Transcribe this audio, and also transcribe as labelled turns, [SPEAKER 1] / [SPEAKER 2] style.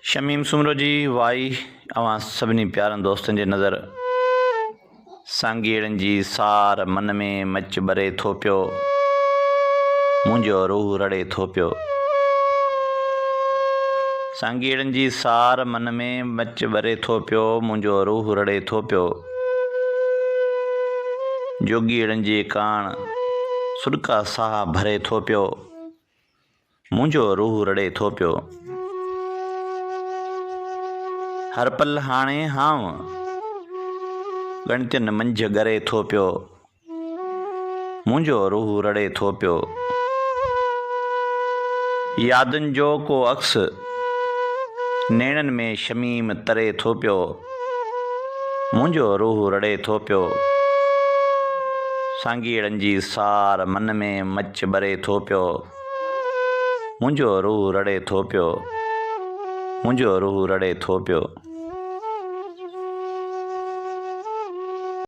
[SPEAKER 1] शमीम सुमरो जी Y अवां सभिनी प्यारनि दोस्तनि जे नज़र सांगीड़नि जी सार मन में मच भरे थो पियो, मुंहिंजो रूह रड़े थो पियो। सांगीड़नि जी सार मन में मच भरे थो पियो, मुंहिंजो रूह रड़े थो पियो। जोगीड़नि जे कान सुॾका साह भरे थो पियो, मुंहिंजो रूह रड़े थो पियो। हर पल हाणे हांव ॻणितियुनि मंझि ॻरे थो पियो, मुंहिंजो रूह रड़े थो पियो। यादुनि जो को अक्स नेणनि में शमीम तरे थो पियो, मुंहिंजो रूह रड़े थो पियो। सांगीड़नि जी सार मन में मच भरे थो पियो, मुंहिंजो रूह रड़े थो पियो, मुंहिंजो रूह रड़े थो पियो।